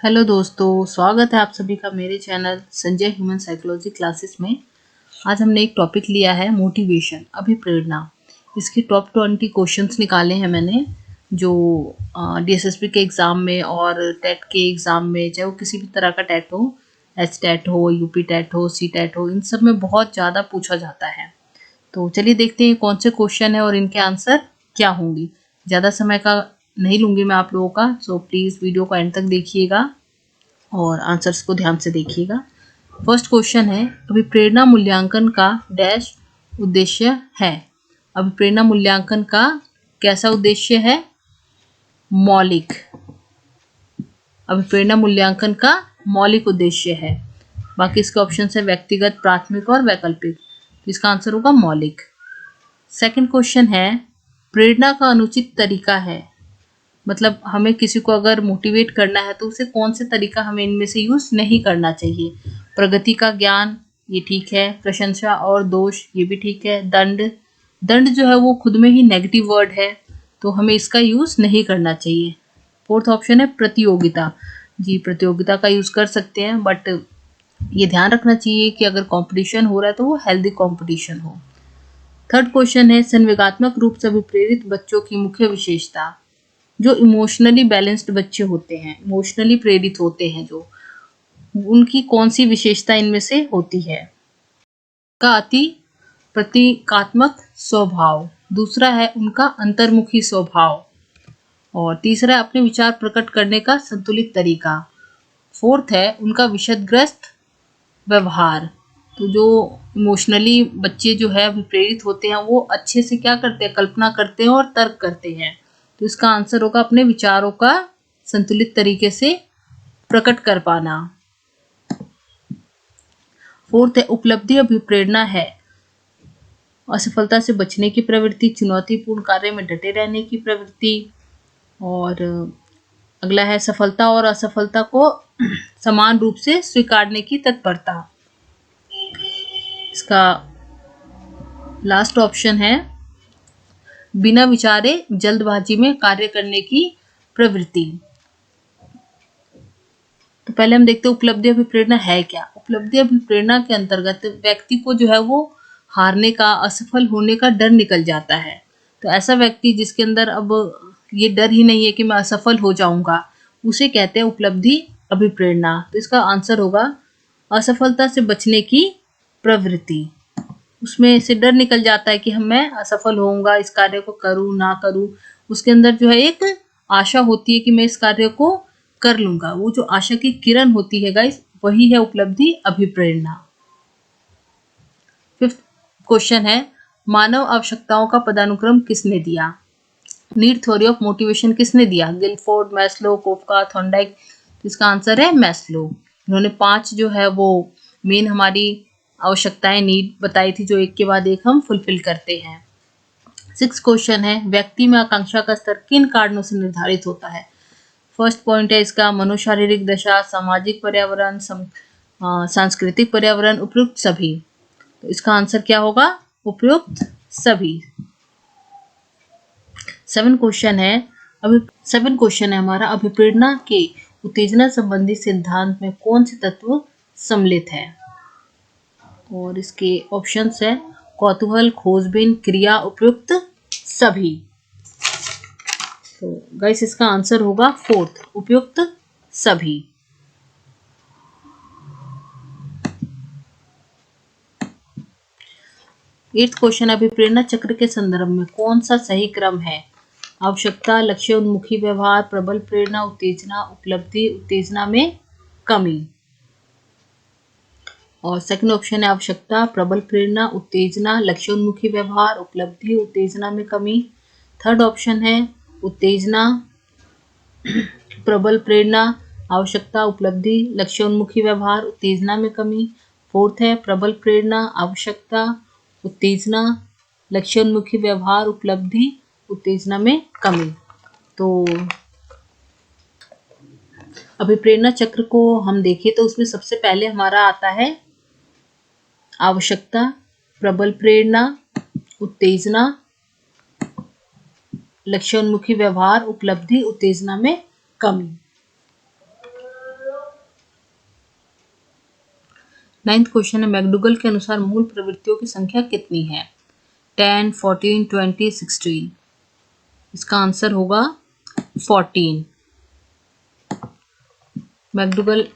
Hello दोस्तों, स्वागत है आप सभी का मेरे channel Sanjay human psychology classes में। आज हमने एक टॉपिक लिया है मोटिवेशन, अभिप्रेरणा। इसके टॉप 20 क्वेश्चंस निकाले हैं मैंने, जो डीएसएसपी के एग्ज़ाम में और टेट के एग्ज़ाम में, चाहे वो किसी भी तरह का टेट हो, एच टेट हो, यूपी टेट हो, सी टेट हो, इन सब में बहुत ज़्यादा पूछा जाता है। तो चलिए देखते हैं कौन से क्वेश्चन है और इनके आंसर क्या होंगे। ज़्यादा समय का नहीं लूँगी मैं आप लोगों का, सो प्लीज़ वीडियो को एंड तक देखिएगा और आंसर्स को ध्यान से देखिएगा। फर्स्ट क्वेश्चन है, अभिप्रेरणा मूल्यांकन का डैश उद्देश्य है। अभिप्रेरणा मूल्यांकन का कैसा उद्देश्य है? मौलिक। अभिप्रेरणा मूल्यांकन का मौलिक उद्देश्य है। बाकी इसके ऑप्शन है व्यक्तिगत, प्राथमिक और वैकल्पिक। तो इसका आंसर होगा मौलिक। सेकंड क्वेश्चन है, प्रेरणा का अनुचित तरीका है। मतलब हमें किसी को अगर मोटिवेट करना है तो उसे कौन से तरीका हमें इनमें से यूज नहीं करना चाहिए। प्रगति का ज्ञान, ये ठीक है। प्रशंसा और दोष, ये भी ठीक है। दंड, दंड जो है वो खुद में ही नेगेटिव वर्ड है, तो हमें इसका यूज नहीं करना चाहिए। फोर्थ ऑप्शन है प्रतियोगिता। जी, प्रतियोगिता का यूज कर सकते हैं, बट ये ध्यान रखना चाहिए कि अगर कंपटीशन हो रहा है तो वो हेल्दी कंपटीशन हो। थर्ड क्वेश्चन है, संवेगात्मक रूप से अभिप्रेरित बच्चों की मुख्य विशेषता। जो इमोशनली बैलेंस्ड बच्चे होते हैं, इमोशनली प्रेरित होते हैं, जो उनकी कौन सी विशेषता इनमें से होती है? का अति प्रतीकात्मक स्वभाव। दूसरा है उनका अंतर्मुखी स्वभाव। और तीसरा है अपने विचार प्रकट करने का संतुलित तरीका। फोर्थ है उनका विषदग्रस्त व्यवहार। तो जो इमोशनली बच्चे जो है प्रेरित होते हैं, वो अच्छे से क्या करते हैं, कल्पना करते हैं और तर्क करते हैं। तो इसका आंसर होगा अपने विचारों का संतुलित तरीके से प्रकट कर पाना। फोर्थ है उपलब्धि अभिप्रेरणा है। असफलता से बचने की प्रवृत्ति, चुनौतीपूर्ण कार्य में डटे रहने की प्रवृत्ति। और अगला है सफलता और असफलता को समान रूप से स्वीकारने की तत्परता। इसका लास्ट ऑप्शन है बिना विचारे जल्दबाजी में कार्य करने की प्रवृत्ति। तो पहले हम देखते हैं उपलब्धि अभिप्रेरणा है क्या। उपलब्धि अभिप्रेरणा के अंतर्गत व्यक्ति को जो है वो हारने का, असफल होने का डर निकल जाता है। तो ऐसा व्यक्ति जिसके अंदर अब ये डर ही नहीं है कि मैं असफल हो जाऊंगा, उसे कहते हैं उपलब्धि अभिप्रेरणा। तो इसका आंसर होगा असफलता से बचने की प्रवृत्ति। उसमें से डर निकल जाता है कि हम मैं असफल होऊंगा, इस कार्य को करूं ना करूं। उसके अंदर जो है एक आशा होती है कि मैं इस कार्य को कर लूंगा। वो जो आशा की किरण होती है गाइस, वही है उपलब्धि अभिप्रेरणा। फिफ्थ क्वेश्चन है, मानव आवश्यकताओं का पदानुक्रम किसने दिया। नीड थ्योरी ऑफ मोटिवेशन किसने दिया? Guilford, Maslow, Koffka, Thorndike. इसका आंसर है मैस्लो। इन्होंने 5 जो है वो मेन हमारी आवश्यकताएं, नीड बताई थी, जो एक के बाद एक हम फुलफिल करते हैं। 6 क्वेश्चन है, व्यक्ति में आकांक्षा का स्तर किन कारणों से निर्धारित होता है। फर्स्ट पॉइंट है इसका मनोशारीरिक दशा, सामाजिक पर्यावरण, सांस्कृतिक पर्यावरण, उपयुक्त सभी। तो इसका आंसर क्या होगा? उपयुक्त सभी। 7 क्वेश्चन है हमारा, अभिप्रेरणा के उत्तेजना संबंधी सिद्धांत में कौन से तत्व सम्मिलित है। और इसके ऑप्शंस है कौतूहल, खोजबीन, क्रिया, उपयुक्त सभी। तो गाइस इसका आंसर होगा फोर्थ, उपयुक्त सभी। एट्थ क्वेश्चन, अभिप्रेरणा चक्र के संदर्भ में कौन सा सही क्रम है। आवश्यकता, लक्ष्य उन्मुखी व्यवहार, प्रबल प्रेरणा, उत्तेजना, उपलब्धि, उत्तेजना में कमी। और सेकंड ऑप्शन है आवश्यकता, प्रबल प्रेरणा, उत्तेजना, लक्ष्य उन्मुखी व्यवहार, उपलब्धि, उत्तेजना में कमी। थर्ड ऑप्शन है उत्तेजना, प्रबल प्रेरणा, आवश्यकता, उपलब्धि, लक्ष्य उन्मुखी व्यवहार, उत्तेजना में कमी। फोर्थ है प्रबल प्रेरणा, आवश्यकता, उत्तेजना, लक्ष्य उन्मुखी व्यवहार, उपलब्धि, उत्तेजना में कमी। तो अभिप्रेरणा चक्र को हम देखें तो उसमें सबसे पहले हमारा आता है आवश्यकता, प्रबल प्रेरणा, उत्तेजना, लक्ष्योन्मुखी व्यवहार, उपलब्धि, उत्तेजना में कमी। 9th क्वेश्चन है, मैकडूगल के अनुसार मूल प्रवृत्तियों की संख्या कितनी है? 10, 14, 20, 16। इसका आंसर होगा 14। मैकडूगल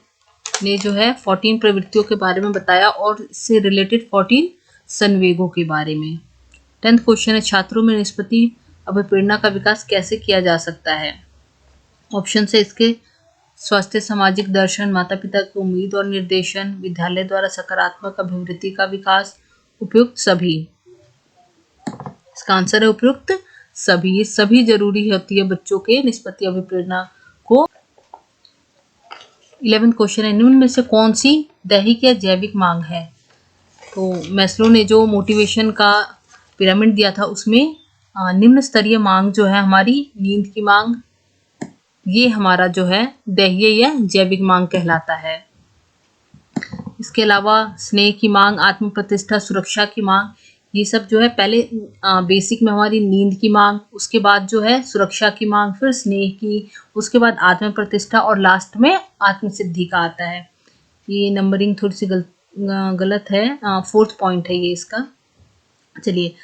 ने जो है 14 प्रवृत्तियों के बारे में बताया और इससे रिलेटेड 14 संवेगों के बारे में। 10th क्वेश्चन है, छात्रों में निष्पत्ति अभिप्रेरणा का विकास कैसे किया जा सकता है? ऑप्शन है इसके, स्वास्थ्य, सामाजिक दर्शन, माता पिता की उम्मीद और निर्देशन, विद्यालय द्वारा सकारात्मक अभिवृत्ति का विकास, उपयुक्त सभी। इसका आंसर है उपयुक्त सभी। ये सभी जरूरी होती है बच्चों के निष्पत्ति अभिप्रेरणा को। 11th क्वेश्चन है, निम्न में से कौन सी दैहिक या जैविक मांग है? तो मैस्लो ने जो मोटिवेशन का पिरामिड दिया था उसमें निम्न स्तरीय मांग जो है हमारी नींद की मांग, ये हमारा जो है दैहिक या जैविक मांग कहलाता है। इसके अलावा स्नेह की मांग, आत्म प्रतिष्ठा, सुरक्षा की मांग, ये सब जो है पहले बेसिक में हमारी नींद की मांग, उसके बाद जो है सुरक्षा की मांग, फिर स्नेह की, उसके बाद आत्म प्रतिष्ठा और लास्ट में आत्मसिद्धि का आता है। ये नंबरिंग थोड़ी सी गलत है, 4th पॉइंट है ये इसका। चलिए,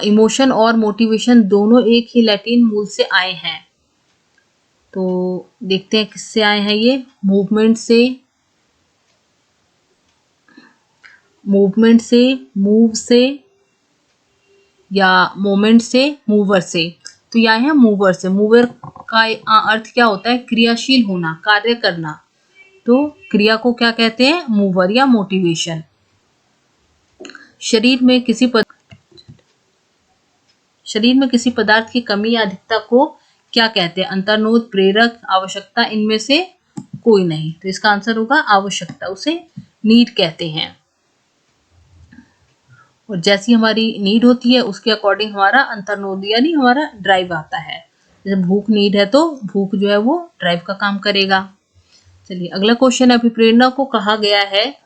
इमोशन और मोटिवेशन दोनों एक ही लैटिन मूल से आए हैं, तो देखते हैं किससे आए हैं ये। मूवमेंट से, मूव से, या मोमेंट से, मूवर से। तो यह है मूवर से। मूवर का अर्थ क्या होता है? क्रियाशील होना, कार्य करना। तो क्रिया को क्या कहते हैं? मूवर या मोटिवेशन। शरीर में किसी पदार्थ की कमी या अधिकता को क्या कहते हैं? अंतर्नोद, प्रेरक, आवश्यकता, इनमें से कोई नहीं। तो इसका आंसर होगा आवश्यकता, उसे नीड कहते हैं। और जैसी हमारी नीड होती है उसके अकॉर्डिंग हमारा अंतर्नोद यानी हमारा ड्राइव आता है। जैसे भूख नीड है तो भूख जो है वो ड्राइव का काम करेगा। चलिए, अगला क्वेश्चन, अभिप्रेरणा को कहा गया है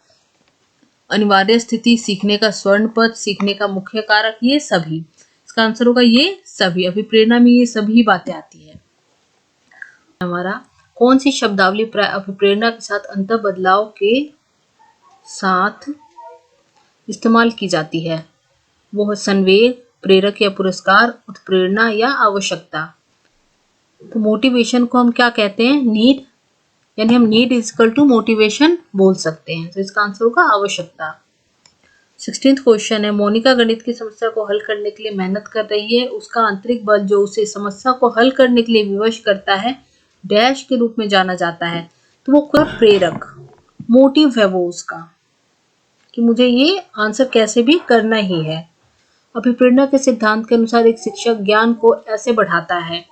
अनिवार्य स्थिति, सीखने का स्वर्ण पद, सीखने का मुख्य कारक, ये सभी। इसका आंसर होगा ये सभी। अभिप्रेरणा में ये सभी बातें आती है। हमारा कौन सी शब्दावली अभिप्रेरणा के साथ अंत बदलाव के साथ इस्तेमाल की जाती है? वो है संवेग, प्रेरक या पुरस्कार, उत्प्रेरणा या आवश्यकता। तो मोटिवेशन को हम क्या कहते हैं? नीड, यानी हम need is equal to motivation बोल सकते हैं। तो इसका आंसर होगा आवश्यकता। 16th क्वेश्चन है, मोनिका गणित की समस्या को हल करने के लिए मेहनत कर रही है। उसका आंतरिक बल जो उसे समस्या को हल करने के लिए विवश करता है डैश के रूप में जाना जाता है। तो वो प्रेरक, मोटिव है वो उसका, कि मुझे ये आंसर कैसे भी करना ही है। अभिप्रेरणा के सिद्धांत के अनुसार एक शिक्षक ज्ञान को ऐसे बढ़ाता है,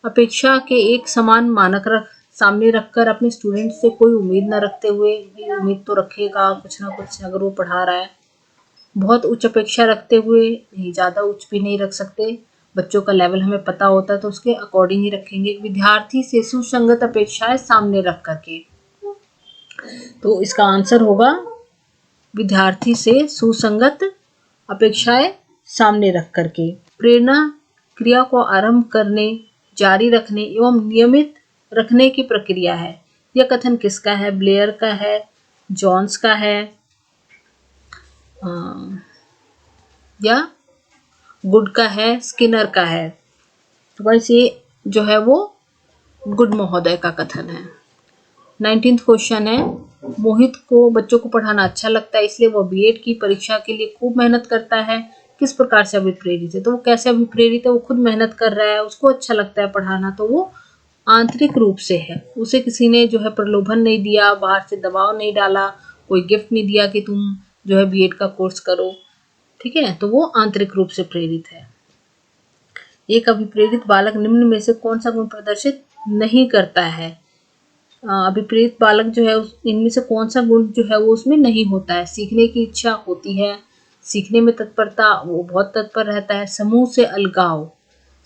अपेक्षा के एक समान मानक सामने रखकर अपने स्टूडेंट से कोई उम्मीद न रखते हुए, उम्मीद तो रखेगा कुछ ना कुछ अगर वो पढ़ा रहा है, बहुत उच्च अपेक्षा रखते हुए नहीं, ज़्यादा उच्च भी नहीं रख सकते, बच्चों का लेवल हमें पता होता है तो उसके अकॉर्डिंग ही रखेंगे। विद्यार्थी से सुसंगत अपेक्षाएं सामने रख करके, तो इसका आंसर होगा विद्यार्थी से सुसंगत अपेक्षाएं सामने रख करके। प्रेरणा क्रिया को आरंभ करने, जारी रखने एवं नियमित रखने की प्रक्रिया है। यह कथन किसका है? ब्लेयर का है, जॉन्स का है, या गुड का है, स्किनर का है? तो गाइस ये जो है वो गुड महोदय का कथन है। 19th क्वेश्चन है, मोहित को बच्चों को पढ़ाना अच्छा लगता है इसलिए वो बीएड की परीक्षा के लिए खूब मेहनत करता है। किस प्रकार से अभिप्रेरित है? तो वो कैसे अभिप्रेरित है? वो खुद मेहनत कर रहा है, उसको अच्छा लगता है पढ़ाना, तो वो आंतरिक रूप से है। उसे किसी ने जो है प्रलोभन नहीं दिया, बाहर से दबाव नहीं डाला, कोई गिफ्ट नहीं दिया कि तुम जो है बीएड का कोर्स करो, ठीक है? तो वो आंतरिक रूप से प्रेरित है। एक अभिप्रेरित बालक निम्न में से कौन सा गुण प्रदर्शित नहीं करता है? अभिप्रेरित बालक जो है इनमें से कौन सा गुण जो है वो उसमें नहीं होता है? सीखने की इच्छा होती है, सीखने में तत्परता, वो बहुत तत्पर रहता है। समूह से अलगाव,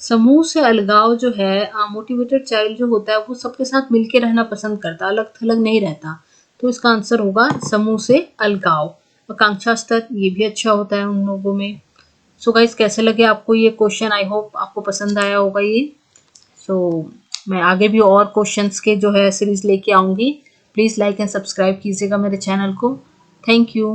समूह से अलगाव जो है, मोटिवेटेड चाइल्ड जो होता है वो सबके साथ मिलके रहना पसंद करता, अलग थलग नहीं रहता। तो इसका आंसर होगा समूह से अलगाव। आकांक्षा स्तर, ये भी अच्छा होता है उन लोगों में। सो गाइस, कैसे लगे आपको ये क्वेश्चन? आई होप आपको पसंद आया होगा ये। सो मैं आगे भी और क्वेश्चंस के जो है सीरीज लेके आऊंगी। प्लीज़ लाइक एंड सब्सक्राइब कीजिएगा मेरे चैनल को। Thank you.